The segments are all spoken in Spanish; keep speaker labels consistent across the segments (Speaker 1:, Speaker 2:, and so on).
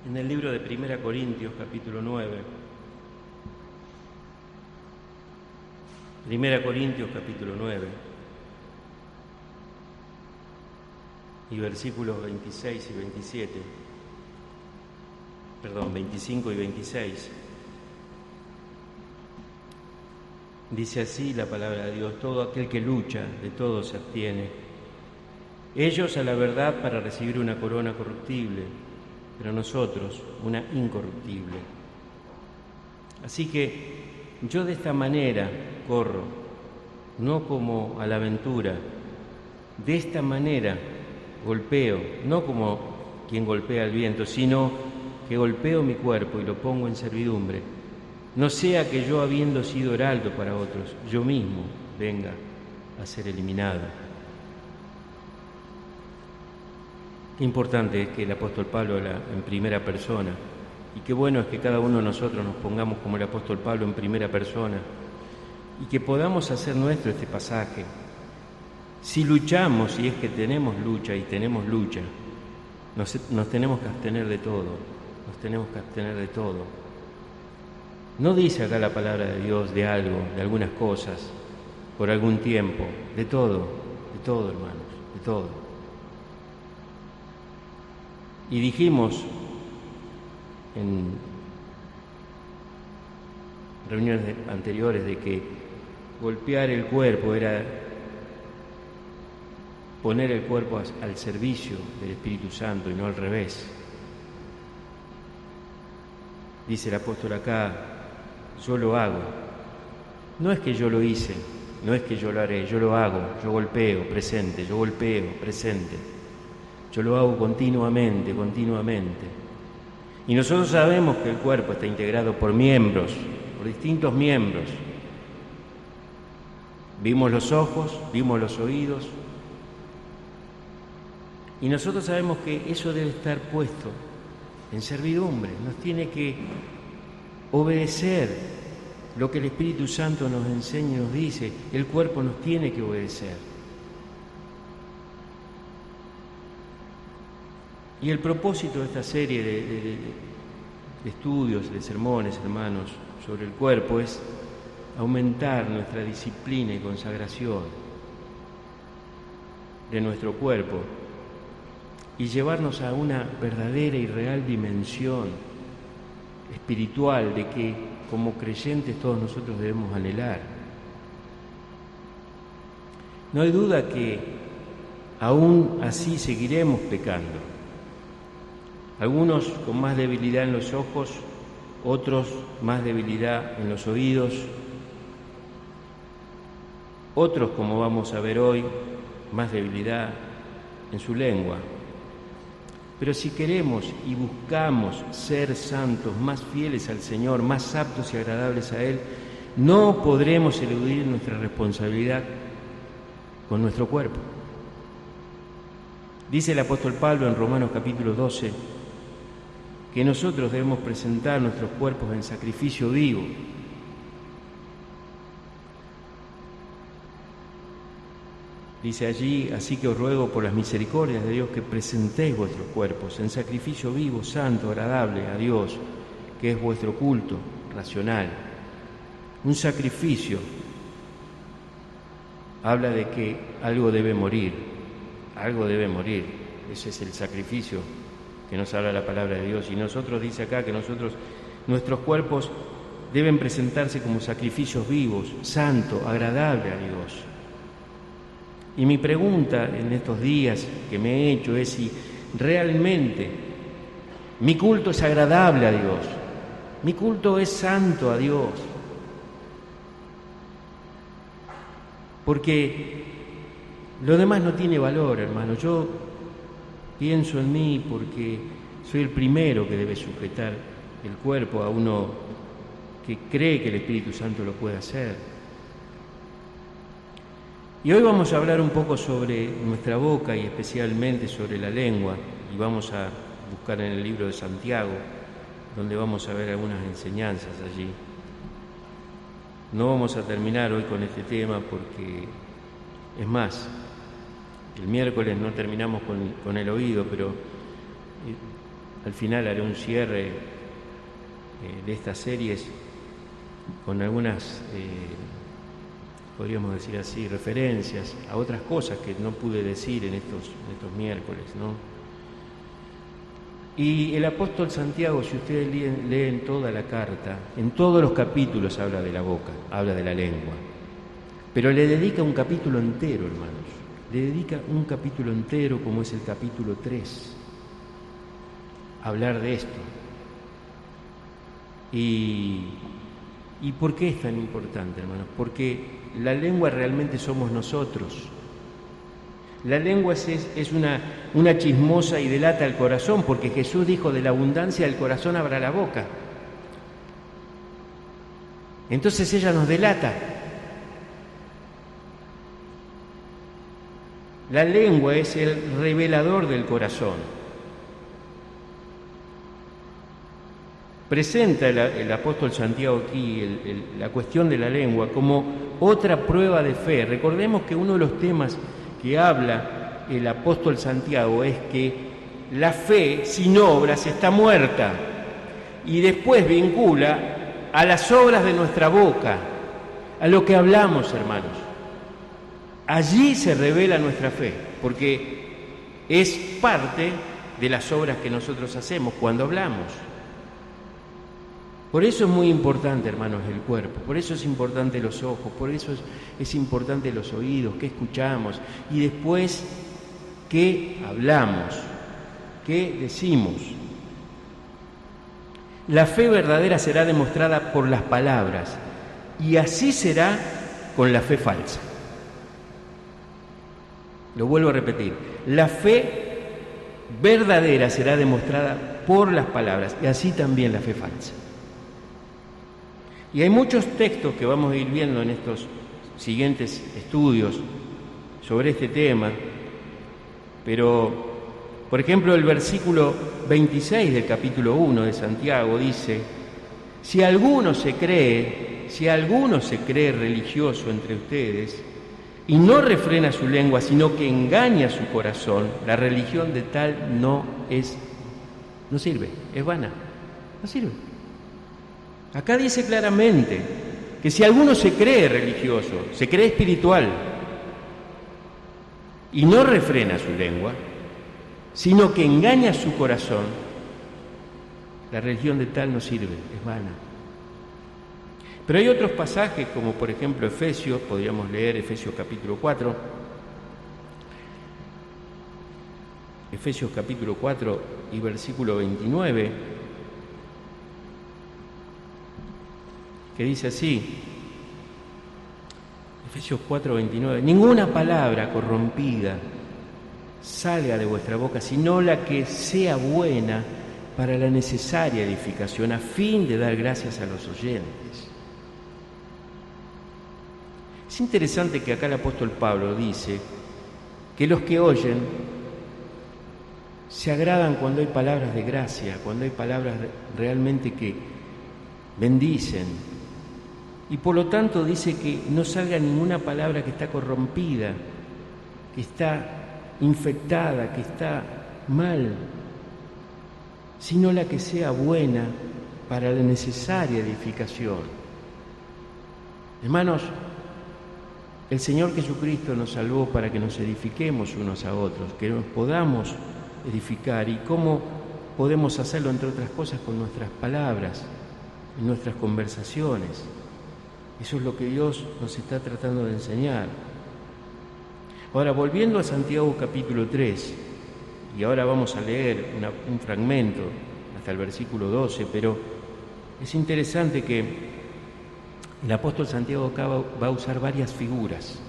Speaker 1: en el libro de 1 Corintios, capítulo 9. 1 Corintios, capítulo 9, y versículos 26 y 27, perdón, 25 y 26. Dice así la palabra de Dios: todo aquel que lucha, de todo se abstiene. Ellos a la verdad para recibir una corona corruptible, pero nosotros una incorruptible. Así que yo de esta manera corro, no como a la aventura, de esta manera golpeo, no como quien golpea el viento, sino que golpeo mi cuerpo y lo pongo en servidumbre, no sea que yo, habiendo sido heraldo para otros, yo mismo venga a ser eliminado. Qué importante es que el apóstol Pablo habla en primera persona, y qué bueno es que cada uno de nosotros nos pongamos como el apóstol Pablo en primera persona y que podamos hacer nuestro este pasaje. Si luchamos, si es que tenemos lucha y tenemos lucha, nos tenemos que abstener de todo, nos tenemos que abstener de todo. No dice acá la palabra de Dios de algo, de algunas cosas, por algún tiempo, de todo, hermanos, de todo. Y dijimos en reuniones anteriores de que golpear el cuerpo era poner el cuerpo al servicio del Espíritu Santo y no al revés. Dice el apóstol acá: yo lo hago. No es que yo lo hice, no es que yo lo haré, yo lo hago, yo golpeo, presente, yo golpeo, presente. Yo lo hago continuamente. Y nosotros sabemos que el cuerpo está integrado por miembros, por distintos miembros. Vimos los ojos, vimos los oídos, y nosotros sabemos que eso debe estar puesto en servidumbre, nos tiene que obedecer lo que el Espíritu Santo nos enseña y nos dice. El cuerpo nos tiene que obedecer. Y el propósito de esta serie de estudios, de sermones, hermanos, sobre el cuerpo es aumentar nuestra disciplina y consagración de nuestro cuerpo y llevarnos a una verdadera y real dimensión espiritual de que como creyentes todos nosotros debemos anhelar. No hay duda que aún así seguiremos pecando. Algunos con más debilidad en los ojos, otros más debilidad en los oídos, otros, como vamos a ver hoy, más debilidad en su lengua. Pero si queremos y buscamos ser santos, más fieles al Señor, más aptos y agradables a Él, no podremos eludir nuestra responsabilidad con nuestro cuerpo. Dice el apóstol Pablo en Romanos capítulo 12 que nosotros debemos presentar nuestros cuerpos en sacrificio vivo. Dice allí: así que os ruego por las misericordias de Dios que presentéis vuestros cuerpos en sacrificio vivo, santo, agradable a Dios, que es vuestro culto racional. Un sacrificio habla de que algo debe morir, ese es el sacrificio que nos habla la palabra de Dios. Y nosotros, dice acá, que nuestros cuerpos deben presentarse como sacrificios vivos, santo, agradable a Dios. Y mi pregunta en estos días que me he hecho es si realmente mi culto es agradable a Dios, mi culto es santo a Dios. Porque lo demás no tiene valor, hermano. Yo pienso en mí porque soy el primero que debe sujetar el cuerpo a uno que cree que el Espíritu Santo lo puede hacer. Y hoy vamos a hablar un poco sobre nuestra boca y especialmente sobre la lengua, y vamos a buscar en el libro de Santiago, donde vamos a ver algunas enseñanzas allí. No vamos a terminar hoy con este tema porque, es más, el miércoles no terminamos con el oído, pero Al final haré un cierre de estas series con algunas, podríamos decir así, referencias a otras cosas que no pude decir en estos miércoles, ¿no? Y el apóstol Santiago, si ustedes leen toda la carta, en todos los capítulos habla de la boca, habla de la lengua, pero le dedica un capítulo entero, hermanos, le dedica un capítulo entero, como es el capítulo 3, a hablar de esto. ¿Y por qué es tan importante, hermanos? Porque la lengua realmente somos nosotros. La lengua es una chismosa y delata el corazón, porque Jesús dijo, de la abundancia del corazón abra la boca. Entonces ella nos delata. La lengua es el revelador del corazón. Presenta el apóstol Santiago aquí la cuestión de la lengua como otra prueba de fe. Recordemos que uno de los temas que habla el apóstol Santiago es que la fe sin obras está muerta, y después vincula a las obras de nuestra boca, a lo que hablamos, hermanos. Allí se revela nuestra fe, porque es parte de las obras que nosotros hacemos cuando hablamos. Por eso es muy importante, hermanos, el cuerpo, por eso es importante los ojos, por eso es importante los oídos, qué escuchamos, y después qué hablamos, qué decimos. La fe verdadera será demostrada por las palabras, y así será con la fe falsa. Lo vuelvo a repetir, la fe verdadera será demostrada por las palabras, y así también la fe falsa. Y hay muchos textos que vamos a ir viendo en estos siguientes estudios sobre este tema, pero, por ejemplo, el versículo 26 del capítulo 1 de Santiago dice, si alguno se cree religioso entre ustedes y no refrena su lengua, sino que engaña su corazón, la religión de tal no sirve, es vana, no sirve. Acá dice claramente que si alguno se cree religioso, se cree espiritual y no refrena su lengua, sino que engaña su corazón, la religión de tal no sirve, es vana. Pero hay otros pasajes, como por ejemplo Efesios, podríamos leer Efesios capítulo 4, Efesios capítulo 4 y versículo 29, que dice así, Efesios 4:29, ninguna palabra corrompida salga de vuestra boca, sino la que sea buena para la necesaria edificación, a fin de dar gracias a los oyentes. Es interesante que acá el apóstol Pablo dice que los que oyen se agradan cuando hay palabras de gracia, cuando hay palabras realmente que bendicen. Y por lo tanto dice que no salga ninguna palabra que está corrompida, que está infectada, que está mal, sino la que sea buena para la necesaria edificación. Hermanos, el Señor Jesucristo nos salvó para que nos edifiquemos unos a otros, que nos podamos edificar. ¿Y cómo podemos hacerlo, entre otras cosas, con nuestras palabras, en nuestras conversaciones? Eso es lo que Dios nos está tratando de enseñar. Ahora, volviendo a Santiago capítulo 3, y ahora vamos a leer un fragmento hasta el versículo 12, pero es interesante que el apóstol Santiago acá va a usar varias figuras,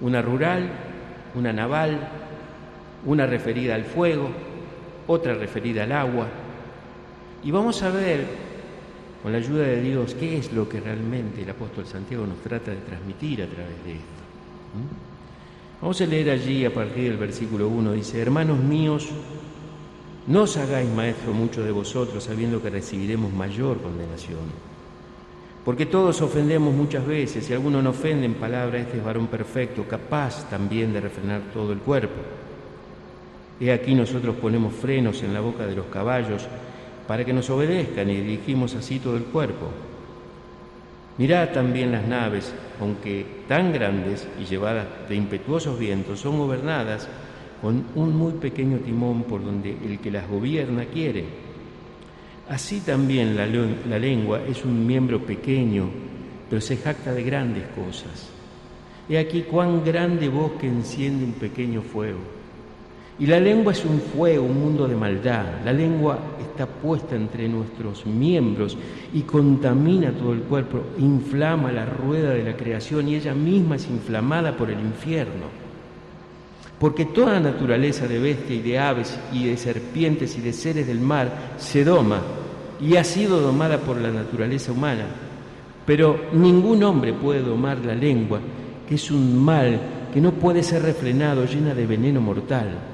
Speaker 1: una rural, una naval, una referida al fuego, otra referida al agua, y vamos a ver, con la ayuda de Dios, qué es lo que realmente el apóstol Santiago nos trata de transmitir a través de esto. Vamos a leer allí a partir del versículo 1, dice, hermanos míos, no os hagáis maestro mucho de vosotros, sabiendo que recibiremos mayor condenación. Porque todos ofendemos muchas veces, si alguno no ofende en palabra, este es varón perfecto, capaz también de refrenar todo el cuerpo. He aquí nosotros ponemos frenos en la boca de los caballos para que nos obedezcan y dirigimos así todo el cuerpo. Mirad también las naves, aunque tan grandes y llevadas de impetuosos vientos, son gobernadas con un muy pequeño timón por donde el que las gobierna quiere. Así también la lengua es un miembro pequeño, pero se jacta de grandes cosas. He aquí cuán grande bosque enciende un pequeño fuego. Y la lengua es un fuego, un mundo de maldad. La lengua está puesta entre nuestros miembros y contamina todo el cuerpo, inflama la rueda de la creación y ella misma es inflamada por el infierno. Porque toda naturaleza de bestia y de aves y de serpientes y de seres del mar se doma y ha sido domada por la naturaleza humana. Pero ningún hombre puede domar la lengua, que es un mal que no puede ser refrenado, llena de veneno mortal.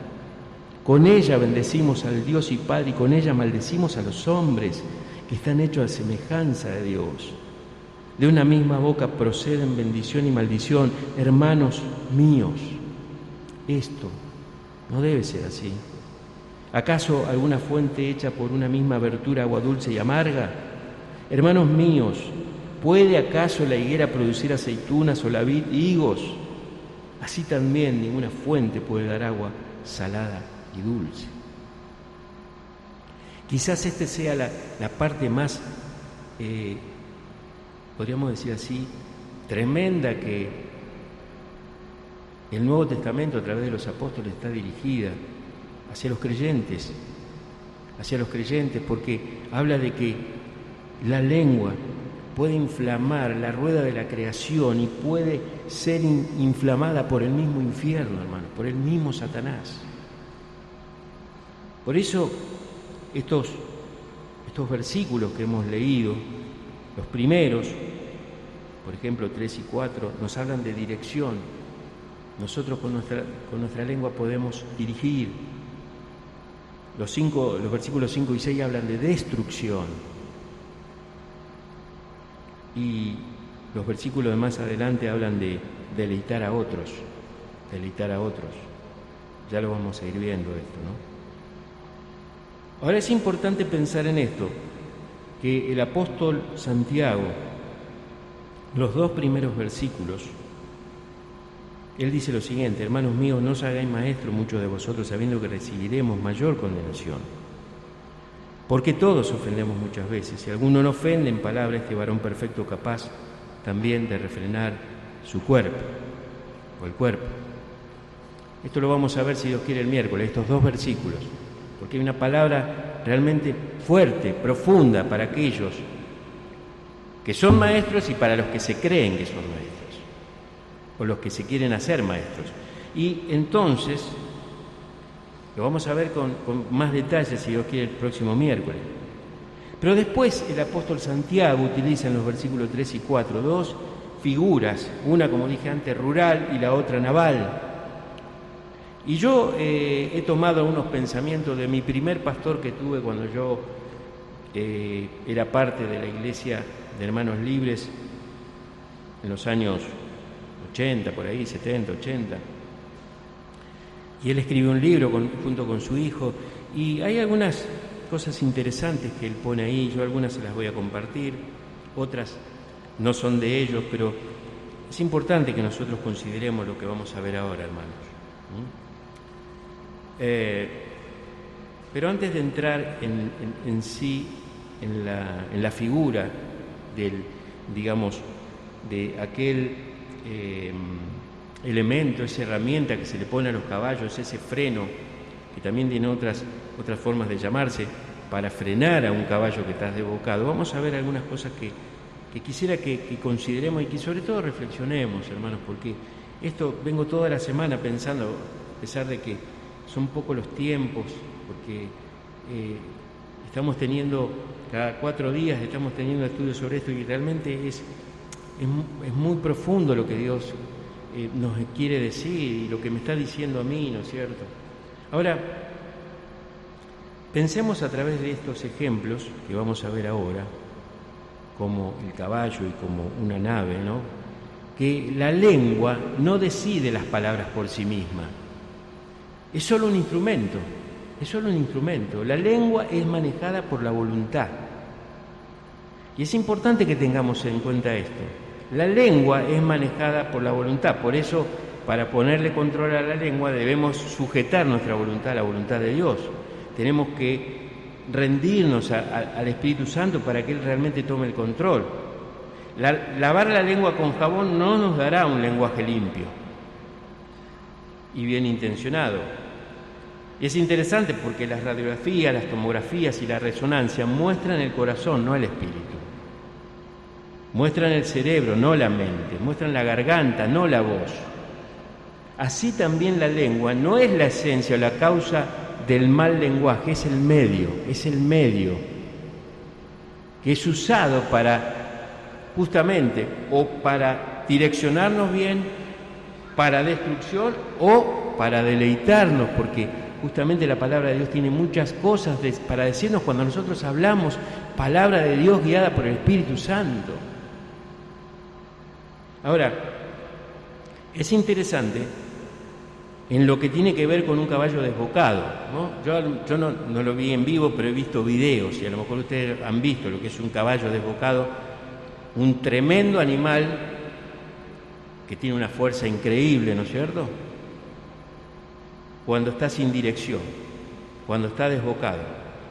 Speaker 1: Con ella bendecimos al Dios y Padre y con ella maldecimos a los hombres que están hechos a semejanza de Dios. De una misma boca proceden bendición y maldición. Hermanos míos, esto no debe ser así. ¿Acaso alguna fuente hecha por una misma abertura agua dulce y amarga? Hermanos míos, ¿puede acaso la higuera producir aceitunas o la vid higos? Así también ninguna fuente puede dar agua salada y dulce. Quizás esta sea la parte más, podríamos decir así, tremenda que el Nuevo Testamento a través de los apóstoles está dirigida hacia los creyentes, porque habla de que la lengua puede inflamar la rueda de la creación y puede ser inflamada por el mismo infierno, hermano, por el mismo Satanás. Por eso estos versículos que hemos leído, los primeros, por ejemplo 3 y 4, nos hablan de dirección. Nosotros con nuestra lengua podemos dirigir. Los versículos 5 y 6 hablan de destrucción. Y los versículos de más adelante hablan de deleitar a otros. Ya lo vamos a ir viendo esto, ¿no? Ahora es importante pensar en esto, que el apóstol Santiago, los 2 primeros versículos, él dice lo siguiente: hermanos míos, no os hagáis maestros muchos de vosotros, sabiendo que recibiremos mayor condenación. Porque todos ofendemos muchas veces. Si alguno no ofende en palabra, este varón perfecto capaz también de refrenar su cuerpo, o el cuerpo. Esto lo vamos a ver, si Dios quiere, el miércoles, estos 2 versículos, porque hay una palabra realmente fuerte, profunda para aquellos que son maestros y para los que se creen que son maestros, o los que se quieren hacer maestros. Y entonces lo vamos a ver con más detalles, si Dios quiere, el próximo miércoles. Pero después el apóstol Santiago utiliza en los versículos 3 y 4 2 figuras, una, como dije antes, rural y la otra naval. Y yo he tomado unos pensamientos de mi primer pastor que tuve cuando yo era parte de la iglesia de Hermanos Libres en los años 80, por ahí, 70, 80. Y él escribió un libro junto con su hijo, y hay algunas cosas interesantes que él pone ahí. Yo algunas se las voy a compartir, otras no son de ellos, pero es importante que nosotros consideremos lo que vamos a ver ahora, hermanos. Pero antes de entrar en sí, en la figura de aquel elemento, esa herramienta que se le pone a los caballos, ese freno, que también tiene otras formas de llamarse, para frenar a un caballo que está desbocado, vamos a ver algunas cosas que quisiera que consideremos y que sobre todo reflexionemos, hermanos, porque esto vengo toda la semana pensando, a pesar de que son pocos los tiempos, porque estamos teniendo, cada 4 días estamos teniendo estudios sobre esto, y realmente es muy profundo lo que Dios nos quiere decir y lo que me está diciendo a mí, ¿no es cierto? Ahora, pensemos a través de estos ejemplos que vamos a ver ahora, como el caballo y como una nave, ¿no? Que la lengua no decide las palabras por sí misma. Es solo un instrumento, es solo un instrumento. La lengua es manejada por la voluntad. Y es importante que tengamos en cuenta esto. La lengua es manejada por la voluntad, por eso, para ponerle control a la lengua, debemos sujetar nuestra voluntad a la voluntad de Dios. Tenemos que rendirnos al Espíritu Santo para que Él realmente tome el control. Lavar la lengua con jabón no nos dará un lenguaje limpio y bien intencionado. Y es interesante porque las radiografías, las tomografías y la resonancia muestran el corazón, no el espíritu. Muestran el cerebro, no la mente. Muestran la garganta, no la voz. Así también la lengua no es la esencia o la causa del mal lenguaje, es el medio que es usado para, justamente, o para direccionarnos bien, para destrucción o para deleitarnos, porque justamente la palabra de Dios tiene muchas cosas para decirnos cuando nosotros hablamos, palabra de Dios guiada por el Espíritu Santo. Ahora, es interesante en lo que tiene que ver con un caballo desbocado, ¿no? Yo no lo vi en vivo, pero he visto videos, y a lo mejor ustedes han visto lo que es un caballo desbocado, un tremendo animal que tiene una fuerza increíble, ¿no es cierto? Cuando está sin dirección, cuando está desbocado,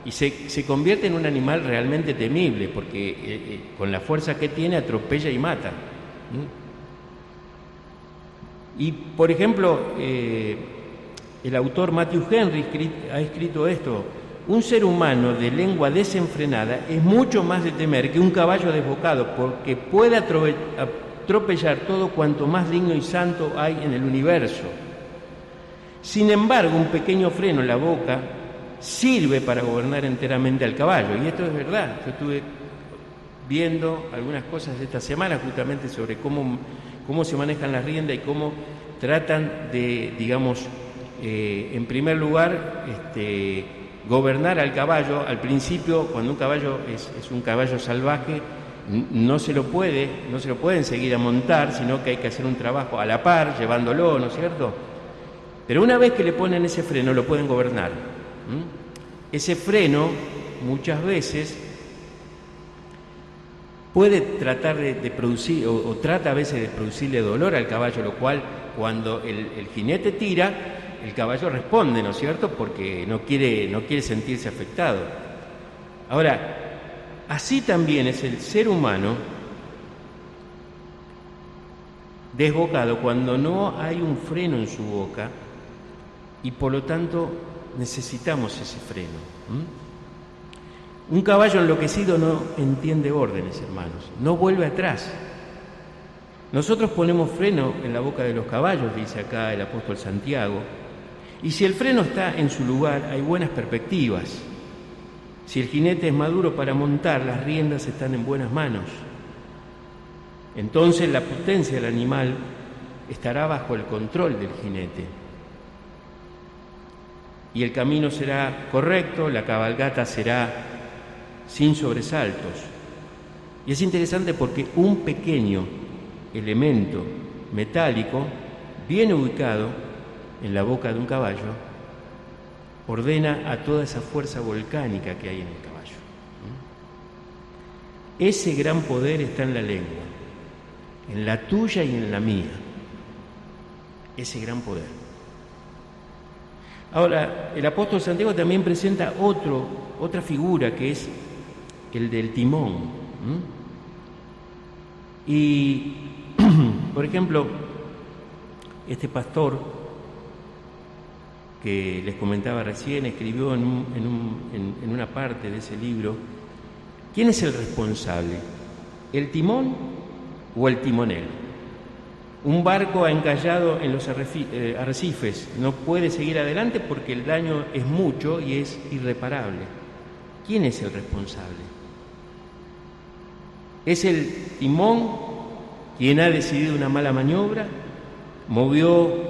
Speaker 1: y se convierte en un animal realmente temible, porque con la fuerza que tiene atropella y mata. Y, por ejemplo, el autor Matthew Henry ha escrito esto: un ser humano de lengua desenfrenada es mucho más de temer que un caballo desbocado, porque puede atropellar todo cuanto más digno y santo hay en el universo. Sin embargo, un pequeño freno en la boca sirve para gobernar enteramente al caballo, y esto es verdad. Yo estuve viendo algunas cosas esta semana justamente sobre cómo se manejan las riendas y cómo tratan de, digamos, en primer lugar, gobernar al caballo. Al principio, cuando un caballo es un caballo salvaje, no se lo pueden seguir a montar, sino que hay que hacer un trabajo a la par, llevándolo, ¿no es cierto? Pero una vez que le ponen ese freno, lo pueden gobernar. Ese freno, muchas veces, puede tratar de producir, o trata a veces de producirle dolor al caballo, lo cual, cuando el jinete tira, el caballo responde, ¿no es cierto?, porque no quiere sentirse afectado. Ahora, así también es el ser humano desbocado cuando no hay un freno en su boca, y por lo tanto necesitamos ese freno. Un caballo enloquecido no entiende órdenes, hermanos, no vuelve atrás. Nosotros ponemos freno en la boca de los caballos, dice acá el apóstol Santiago, y si el freno está en su lugar, hay buenas perspectivas. Si el jinete es maduro para montar, las riendas están en buenas manos. Entonces la potencia del animal estará bajo el control del jinete. Y el camino será correcto, la cabalgata será sin sobresaltos. Y es interesante porque un pequeño elemento metálico, bien ubicado en la boca de un caballo, ordena a toda esa fuerza volcánica que hay en el caballo. Ese gran poder está en la lengua, en la tuya y en la mía. Ese gran poder. Ahora, el apóstol Santiago también presenta otra figura, que es el del timón. Y, por ejemplo, este pastor que les comentaba recién escribió en una parte de ese libro: ¿quién es el responsable? ¿El timón o el timonel? Un barco encallado en los arrecifes no puede seguir adelante porque el daño es mucho y es irreparable. ¿Quién es el responsable? ¿Es el timón quien ha decidido una mala maniobra? ¿Movió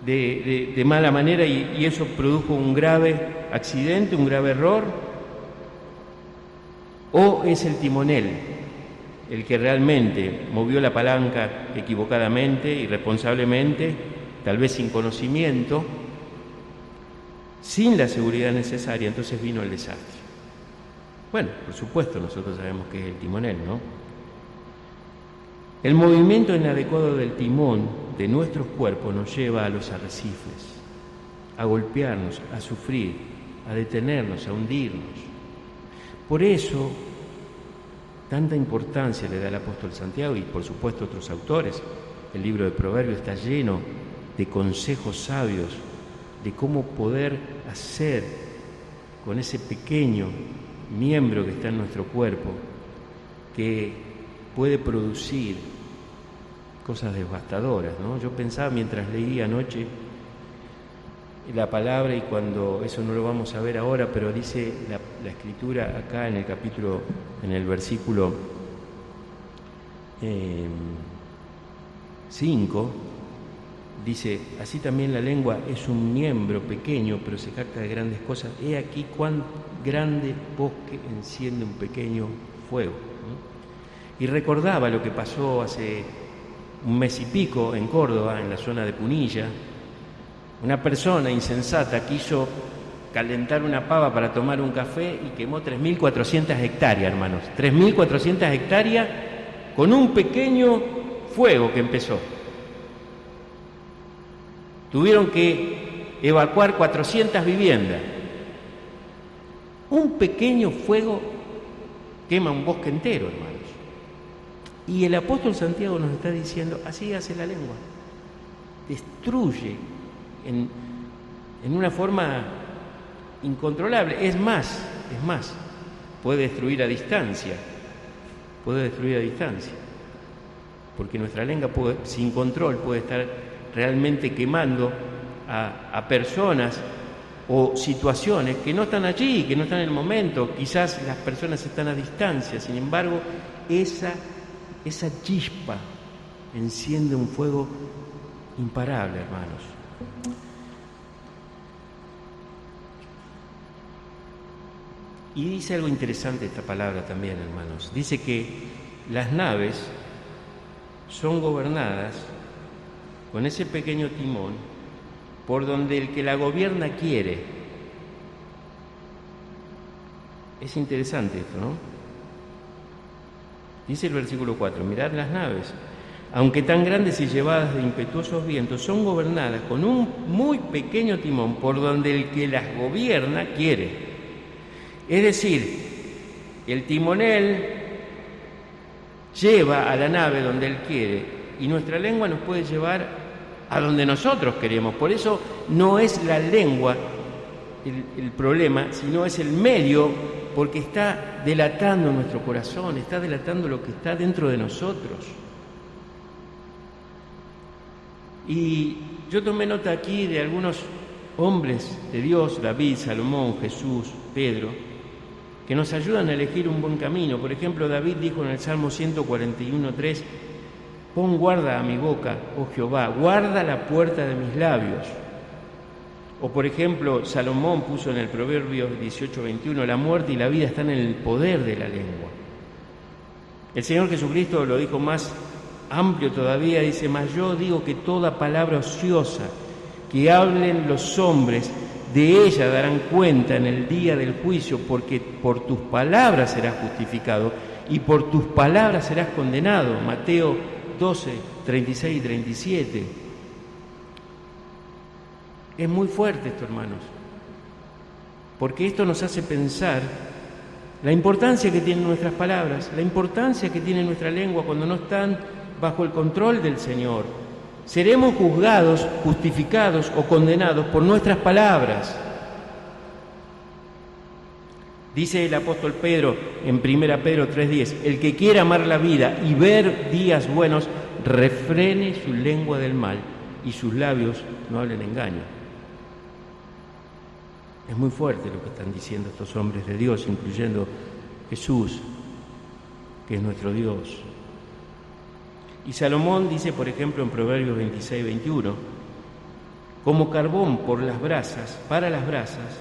Speaker 1: de mala manera y eso produjo un grave accidente, un grave error? ¿O es el timonel el que realmente movió la palanca equivocadamente, irresponsablemente, tal vez sin conocimiento, sin la seguridad necesaria, entonces vino el desastre. Bueno, por supuesto, nosotros sabemos que es el timonel, ¿no? El movimiento inadecuado del timón de nuestros cuerpos nos lleva a los arrecifes, a golpearnos, a sufrir, a detenernos, a hundirnos. Por eso, tanta importancia le da el apóstol Santiago y por supuesto otros autores. El libro de Proverbios está lleno de consejos sabios de cómo poder hacer con ese pequeño miembro que está en nuestro cuerpo, que puede producir cosas devastadoras, ¿no? Yo pensaba mientras leía anoche la palabra, y cuando eso no lo vamos a ver ahora, pero dice la Escritura acá en el capítulo, en el versículo 5, dice: así también la lengua es un miembro pequeño, pero se jacta de grandes cosas. He aquí cuán grande bosque enciende un pequeño fuego, ¿no? Y recordaba lo que pasó hace un mes y pico en Córdoba, en la zona de Punilla. Una persona insensata quiso calentar una pava para tomar un café y quemó 3.400 hectáreas, hermanos. 3.400 hectáreas con un pequeño fuego que empezó. Tuvieron que evacuar 400 viviendas. Un pequeño fuego quema un bosque entero, hermanos. Y el apóstol Santiago nos está diciendo: así hace la lengua. Destruye en una forma incontrolable. Es más, puede destruir a distancia. Porque nuestra lengua sin control puede estar realmente quemando a personas o situaciones que no están allí, que no están en el momento. Quizás las personas están a distancia, sin embargo, esa chispa enciende un fuego imparable, hermanos. Y dice algo interesante esta palabra también, hermanos. Dice que las naves son gobernadas con ese pequeño timón por donde el que la gobierna quiere. Es interesante esto, ¿no? Dice el versículo 4: mirad las naves, aunque tan grandes y llevadas de impetuosos vientos, son gobernadas con un muy pequeño timón por donde el que las gobierna quiere. Es decir, el timonel lleva a la nave donde él quiere, y nuestra lengua nos puede llevar a donde nosotros queremos. Por eso no es la lengua el problema, sino es el medio, porque está delatando nuestro corazón, está delatando lo que está dentro de nosotros. Y yo tomé nota aquí de algunos hombres de Dios: David, Salomón, Jesús, Pedro, que nos ayudan a elegir un buen camino. Por ejemplo, David dijo en el Salmo 141:3: pon guarda a mi boca, oh Jehová, guarda la puerta de mis labios. O por ejemplo, Salomón puso en el Proverbio 18:21: la muerte y la vida están en el poder de la lengua. El Señor Jesucristo lo dijo más amplio todavía, dice: mas yo digo que toda palabra ociosa que hablen los hombres, de ella darán cuenta en el día del juicio, porque por tus palabras serás justificado y por tus palabras serás condenado. Mateo 12:36 y 37. Es muy fuerte esto, hermanos, porque esto nos hace pensar la importancia que tienen nuestras palabras, la importancia que tiene nuestra lengua cuando no están bajo el control del Señor. Seremos juzgados, justificados o condenados por nuestras palabras. Dice el apóstol Pedro en 1 Pedro 3:10: el que quiera amar la vida y ver días buenos, refrene su lengua del mal y sus labios no hablen engaño. Es muy fuerte lo que están diciendo estos hombres de Dios, incluyendo Jesús, que es nuestro Dios. Y Salomón dice, por ejemplo, en Proverbios 26:21: como carbón por las brasas, para las brasas,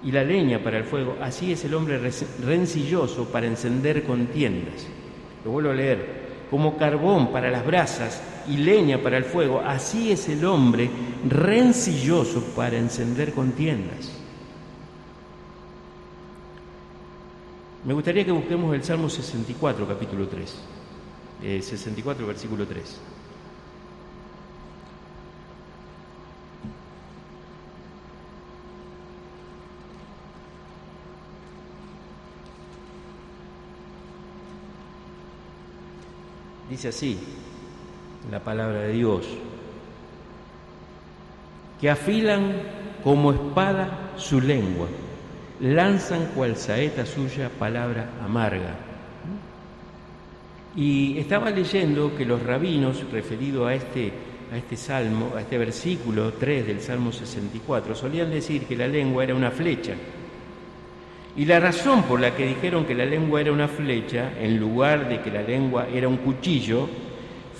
Speaker 1: y la leña para el fuego, así es el hombre rencilloso para encender contiendas. Lo vuelvo a leer: como carbón para las brasas y leña para el fuego, así es el hombre rencilloso para encender contiendas. Me gustaría que busquemos el Salmo 64, capítulo 3. 64, versículo 3. Dice así la palabra de Dios: que afilan como espada su lengua, lanzan cual saeta suya palabra amarga. Y estaba leyendo que los rabinos, referido a este salmo, a este versículo 3 del Salmo 64, solían decir que la lengua era una flecha. Y la razón por la que dijeron que la lengua era una flecha, en lugar de que la lengua era un cuchillo,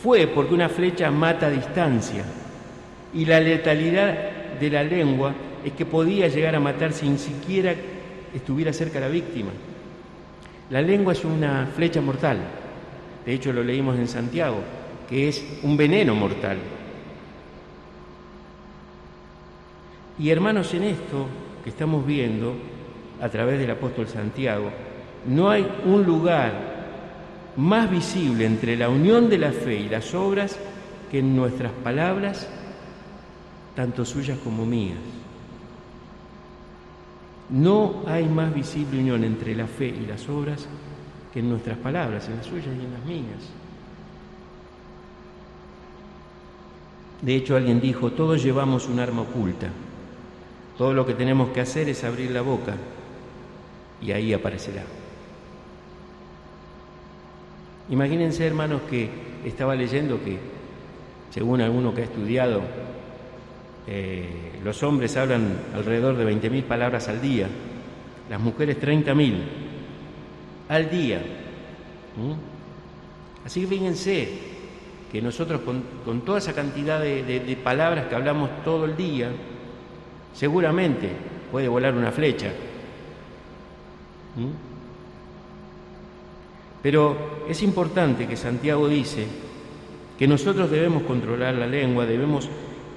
Speaker 1: fue porque una flecha mata a distancia. Y la letalidad de la lengua es que podía llegar a matar sin siquiera estuviera cerca la víctima. La lengua es una flecha mortal. De hecho, lo leímos en Santiago, que es un veneno mortal. Y hermanos, en esto que estamos viendo a través del apóstol Santiago, no hay un lugar más visible entre la unión de la fe y las obras que en nuestras palabras, tanto suyas como mías. No hay más visible unión entre la fe y las obras que en nuestras palabras, en las suyas y en las mías. De hecho, alguien dijo: todos llevamos un arma oculta. Todo lo que tenemos que hacer es abrir la boca y ahí aparecerá. Imagínense, hermanos, que estaba leyendo que, según alguno que ha estudiado, los hombres hablan alrededor de 20.000 palabras al día, las mujeres 30.000 al día. Así que fíjense que nosotros con toda esa cantidad de palabras que hablamos todo el día, seguramente puede volar una flecha. Pero es importante que Santiago dice que nosotros debemos controlar la lengua, debemos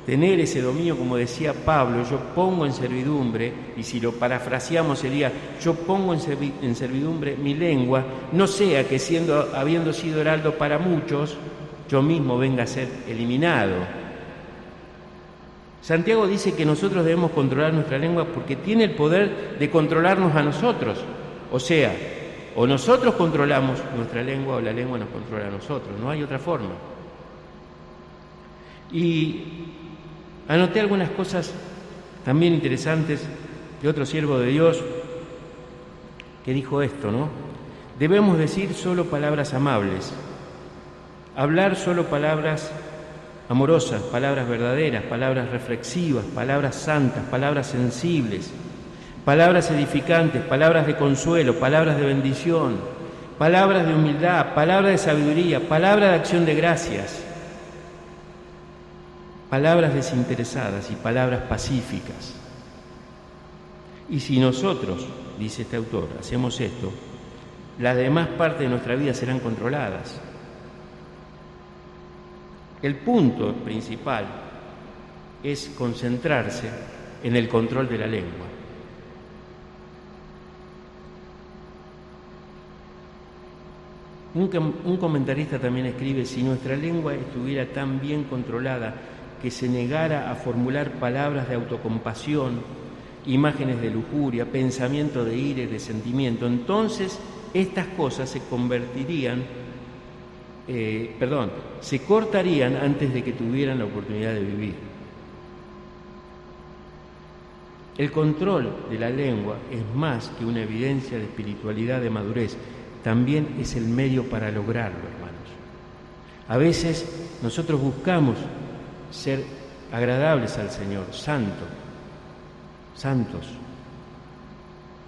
Speaker 1: tener ese dominio, como decía Pablo: yo pongo en servidumbre, y si lo parafraseamos sería: yo pongo en servidumbre mi lengua, no sea que habiendo sido heraldo para muchos, yo mismo venga a ser eliminado. Santiago dice que nosotros debemos controlar nuestra lengua porque tiene el poder de controlarnos a nosotros. O sea, o nosotros controlamos nuestra lengua o la lengua nos controla a nosotros, no hay otra forma. Y anoté algunas cosas también interesantes de otro siervo de Dios que dijo esto, ¿no? Debemos decir solo palabras amables, hablar solo palabras amorosas, palabras verdaderas, palabras reflexivas, palabras santas, palabras sensibles, palabras edificantes, palabras de consuelo, palabras de bendición, palabras de humildad, palabras de sabiduría, palabras de acción de gracias, palabras desinteresadas y palabras pacíficas. Y si nosotros, dice este autor, hacemos esto, las demás partes de nuestra vida serán controladas. El punto principal es concentrarse en el control de la lengua. Un comentarista también escribe: si nuestra lengua estuviera tan bien controlada que se negara a formular palabras de autocompasión, imágenes de lujuria, pensamiento de ira y resentimiento, entonces estas cosas se cortarían antes de que tuvieran la oportunidad de vivir. El control de la lengua es más que una evidencia de espiritualidad, de madurez, también es el medio para lograrlo, hermanos. A veces nosotros buscamos ser agradables al Señor, santos,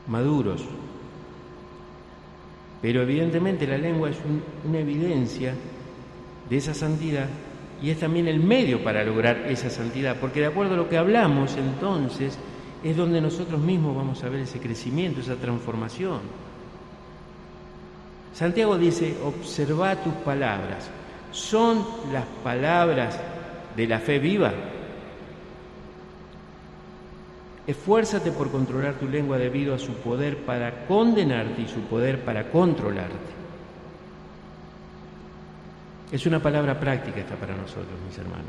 Speaker 1: maduros, pero evidentemente la lengua es una evidencia de esa santidad y es también el medio para lograr esa santidad, porque de acuerdo a lo que hablamos, entonces, es donde nosotros mismos vamos a ver ese crecimiento, esa transformación. Santiago dice, observa tus palabras. ¿Son las palabras de la fe viva? Esfuérzate por controlar tu lengua debido a su poder para condenarte y su poder para controlarte. Es una palabra práctica esta para nosotros, mis hermanos.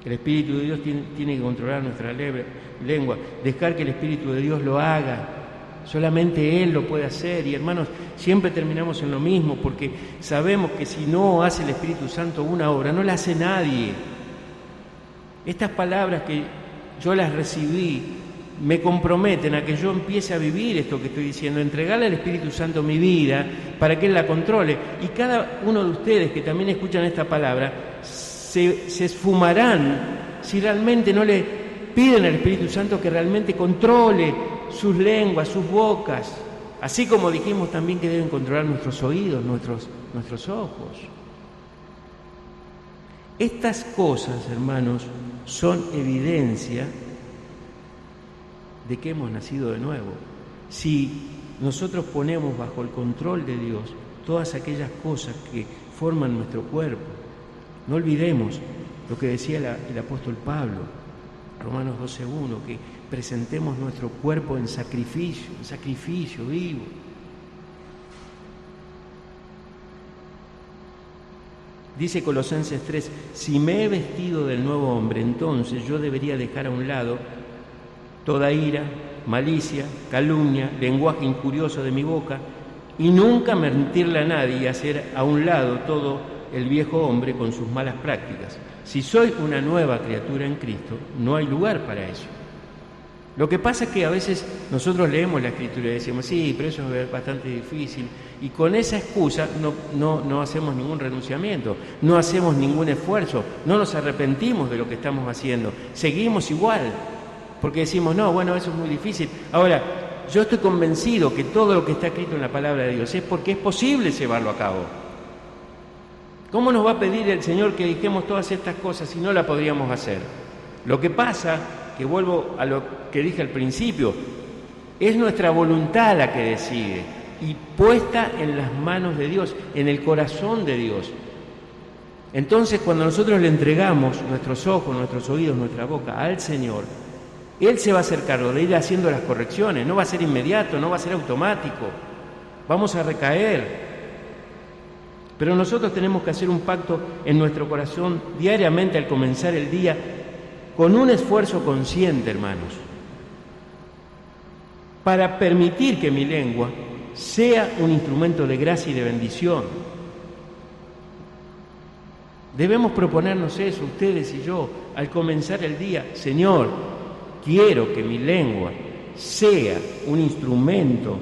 Speaker 1: El Espíritu de Dios tiene que controlar nuestra lengua, dejar que el Espíritu de Dios lo haga. Solamente Él lo puede hacer. Y hermanos, siempre terminamos en lo mismo, porque sabemos que si no hace el Espíritu Santo una obra, no la hace nadie. Estas palabras que yo las recibí me comprometen a que yo empiece a vivir esto que estoy diciendo, entregarle al Espíritu Santo mi vida para que Él la controle. Y cada uno de ustedes que también escuchan esta palabra se esfumarán si realmente no le piden al Espíritu Santo que realmente controle sus lenguas, sus bocas, así como dijimos también que deben controlar nuestros oídos, nuestros ojos. Estas cosas, hermanos, son evidencia de que hemos nacido de nuevo. Si nosotros ponemos bajo el control de Dios todas aquellas cosas que forman nuestro cuerpo, no olvidemos lo que decía el apóstol Pablo, Romanos 12:1, que presentemos nuestro cuerpo en sacrificio vivo. Dice Colosenses 3, si me he vestido del nuevo hombre, entonces yo debería dejar a un lado toda ira, malicia, calumnia, lenguaje injurioso de mi boca, y nunca mentirle a nadie y hacer a un lado todo el viejo hombre con sus malas prácticas. Si soy una nueva criatura en Cristo, no hay lugar para eso. Lo que pasa es que a veces nosotros leemos la Escritura y decimos, sí, pero eso es bastante difícil, y con esa excusa no hacemos ningún renunciamiento, no hacemos ningún esfuerzo, no nos arrepentimos de lo que estamos haciendo, seguimos igual, porque decimos, no, bueno, eso es muy difícil. Ahora, yo estoy convencido que todo lo que está escrito en la palabra de Dios es porque es posible llevarlo a cabo. ¿Cómo nos va a pedir el Señor que dejemos todas estas cosas si no la podríamos hacer? Lo que pasa, que vuelvo a lo que dije al principio, es nuestra voluntad la que decide, y puesta en las manos de Dios, en el corazón de Dios. Entonces, cuando nosotros le entregamos nuestros ojos, nuestros oídos, nuestra boca al Señor, Él se va a hacer cargo de ir haciendo las correcciones, no va a ser inmediato, no va a ser automático, vamos a recaer. Pero nosotros tenemos que hacer un pacto en nuestro corazón diariamente al comenzar el día, con un esfuerzo consciente, hermanos, para permitir que mi lengua sea un instrumento de gracia y de bendición. Debemos proponernos eso, ustedes y yo, al comenzar el día. Señor, quiero que mi lengua sea un instrumento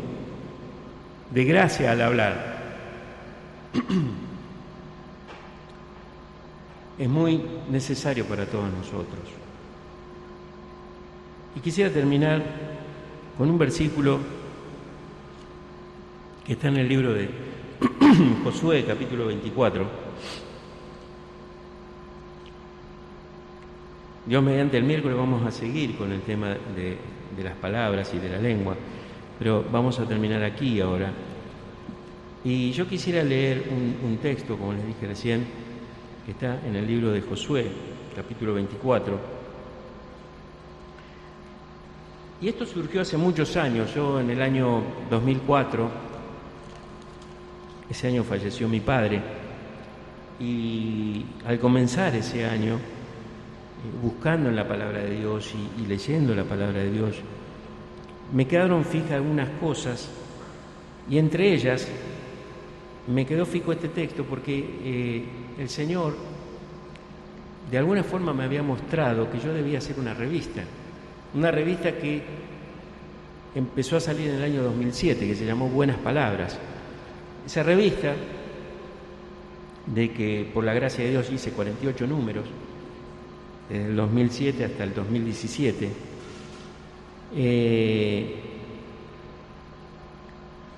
Speaker 1: de gracia al hablar. Es muy necesario para todos nosotros. Y quisiera terminar con un versículo que está en el libro de Josué, capítulo 24. Dios mediante, el miércoles vamos a seguir con el tema de las palabras y de la lengua, pero vamos a terminar aquí ahora. Y yo quisiera leer un texto, como les dije recién, que está en el libro de Josué, capítulo 24. Y esto surgió hace muchos años. Yo en el año 2004, ese año falleció mi padre, y al comenzar ese año, buscando en la palabra de Dios y leyendo la palabra de Dios, me quedaron fijas algunas cosas, y entre ellas me quedó fijo este texto porque el Señor de alguna forma me había mostrado que yo debía hacer una revista que empezó a salir en el año 2007, que se llamó Buenas Palabras. Esa revista, de que por la gracia de Dios hice 48 números, desde el 2007 hasta el 2017,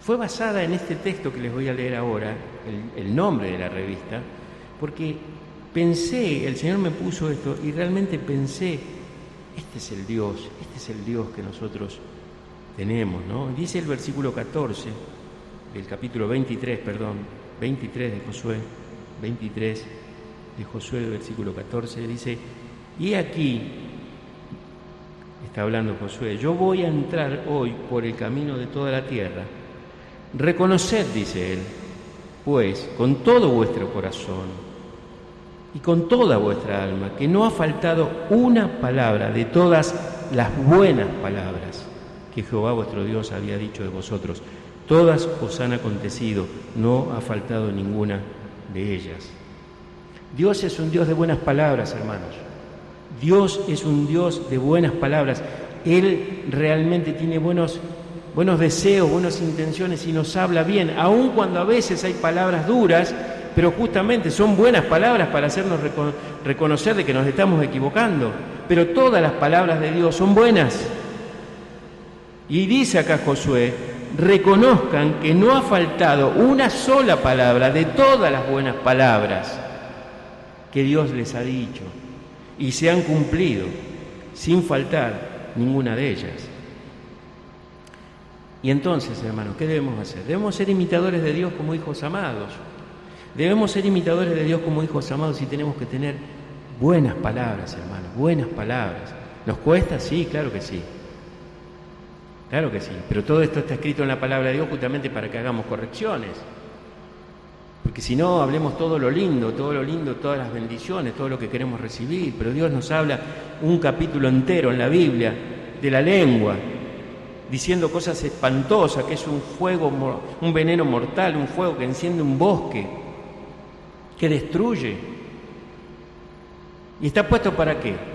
Speaker 1: fue basada en este texto que les voy a leer ahora, el nombre de la revista, porque pensé, el Señor me puso esto y realmente pensé, este es el Dios que nosotros tenemos, ¿no? Dice el versículo 14 el capítulo 23 de Josué, 23 de Josué, versículo 14, dice: y aquí, está hablando Josué, yo voy a entrar hoy por el camino de toda la tierra. Reconoced, dice él, pues, con todo vuestro corazón y con toda vuestra alma, que no ha faltado una palabra de todas las buenas palabras que Jehová vuestro Dios había dicho de vosotros. Todas os han acontecido, no ha faltado ninguna de ellas. Dios es un Dios de buenas palabras, hermanos. Dios es un Dios de buenas palabras. Él realmente tiene buenos deseos, buenas intenciones y nos habla bien, aun cuando a veces hay palabras duras, pero justamente son buenas palabras para hacernos reconocer de que nos estamos equivocando. Pero todas las palabras de Dios son buenas. Y dice acá Josué: reconozcan que no ha faltado una sola palabra de todas las buenas palabras que Dios les ha dicho, y se han cumplido sin faltar ninguna de ellas. Y entonces, hermanos, ¿qué debemos hacer? Debemos ser imitadores de Dios como hijos amados. Debemos ser imitadores de Dios como hijos amados y tenemos que tener buenas palabras, hermanos, buenas palabras. ¿Nos cuesta? Sí, claro que sí. Claro que sí, pero todo esto está escrito en la palabra de Dios justamente para que hagamos correcciones. Porque si no, hablemos todo lo lindo, todas las bendiciones, todo lo que queremos recibir. Pero Dios nos habla un capítulo entero en la Biblia de la lengua, diciendo cosas espantosas, que es un fuego, un veneno mortal, un fuego que enciende un bosque, que destruye. ¿Y está puesto para qué?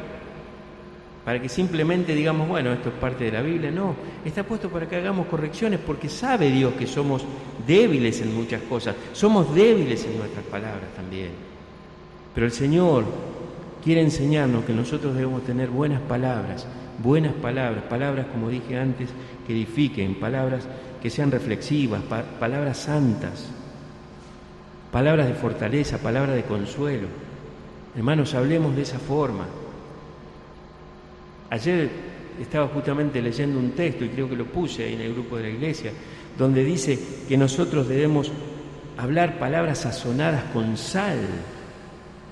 Speaker 1: Para que simplemente digamos, bueno, esto es parte de la Biblia. No, está puesto para que hagamos correcciones, porque sabe Dios que somos débiles en muchas cosas, somos débiles en nuestras palabras también. Pero el Señor quiere enseñarnos que nosotros debemos tener buenas palabras, palabras como dije antes, que edifiquen, palabras que sean reflexivas, palabras santas, palabras de fortaleza, palabras de consuelo. Hermanos, hablemos de esa forma. Ayer estaba justamente leyendo un texto, y creo que lo puse ahí en el grupo de la iglesia, donde dice que nosotros debemos hablar palabras sazonadas con sal.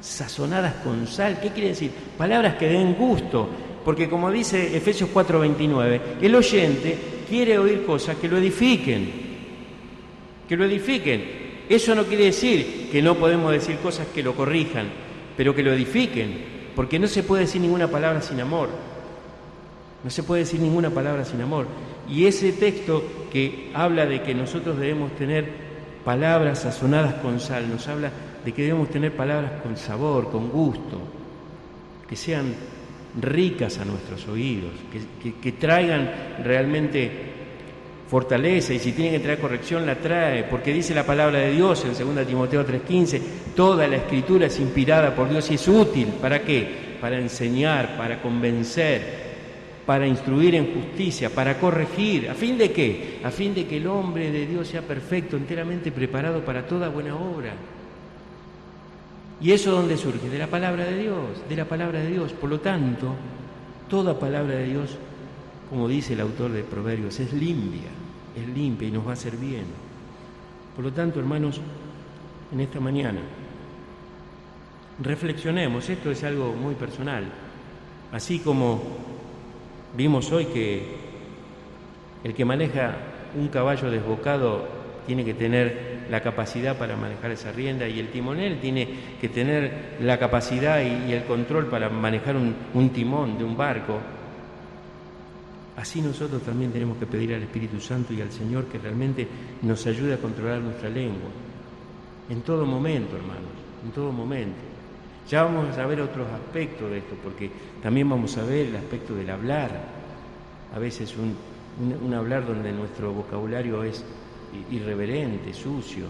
Speaker 1: Sazonadas con sal, ¿qué quiere decir? Palabras que den gusto, porque como dice Efesios 4:29, el oyente quiere oír cosas que lo edifiquen, Eso no quiere decir que no podemos decir cosas que lo corrijan, pero que lo edifiquen, porque no se puede decir ninguna palabra sin amor. No se puede decir ninguna palabra sin amor. Y ese texto que habla de que nosotros debemos tener palabras sazonadas con sal, nos habla de que debemos tener palabras con sabor, con gusto, que sean ricas a nuestros oídos, que traigan realmente fortaleza, y si tienen que traer corrección, la trae, porque dice la palabra de Dios en 2 Timoteo 3:15, toda la Escritura es inspirada por Dios y es útil. ¿Para qué? Para enseñar, para convencer, para instruir en justicia, para corregir. ¿A fin de qué? A fin de que el hombre de Dios sea perfecto, enteramente preparado para toda buena obra. ¿Y eso dónde surge? De la palabra de Dios, Por lo tanto, toda palabra de Dios, como dice el autor de Proverbios, es limpia y nos va a hacer bien. Por lo tanto, hermanos, en esta mañana, reflexionemos. Esto es algo muy personal. Así como vimos hoy que el que maneja un caballo desbocado tiene que tener la capacidad para manejar esa rienda, y el timonel tiene que tener la capacidad y el control para manejar un timón de un barco. Así nosotros también tenemos que pedir al Espíritu Santo y al Señor que realmente nos ayude a controlar nuestra lengua. En todo momento, hermanos, en todo momento. Ya vamos a ver otros aspectos de esto, porque también vamos a ver el aspecto del hablar. A veces un hablar donde nuestro vocabulario es irreverente, sucio.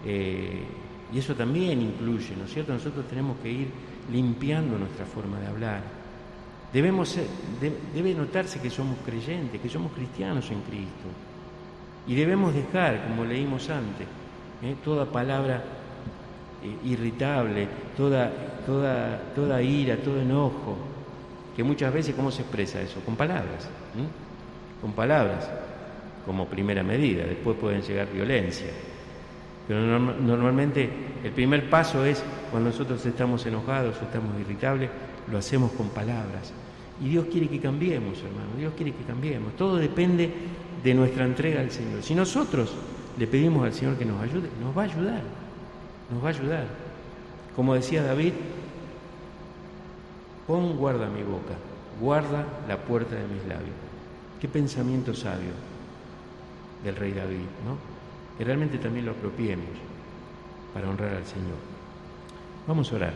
Speaker 1: Y eso también incluye, ¿no es cierto? Nosotros tenemos que ir limpiando nuestra forma de hablar. Debe notarse que somos creyentes, que somos cristianos en Cristo. Y debemos dejar, como leímos antes, toda palabra irritable, toda ira, todo enojo, que muchas veces, ¿cómo se expresa eso? Con palabras, con palabras. como primera medida, después pueden llegar violencia. Pero normalmente el primer paso es, cuando nosotros estamos enojados o estamos irritables, lo hacemos con palabras. Y Dios quiere que cambiemos, hermano, Dios quiere que cambiemos. Todo depende de nuestra entrega al Señor. Si nosotros le pedimos al Señor que nos ayude, nos va a ayudar, nos va a ayudar. Como decía David, pon guarda mi boca, guarda la puerta de mis labios. Qué pensamiento sabio del rey David, ¿no? Que realmente también lo apropiemos para honrar al Señor. Vamos a orar.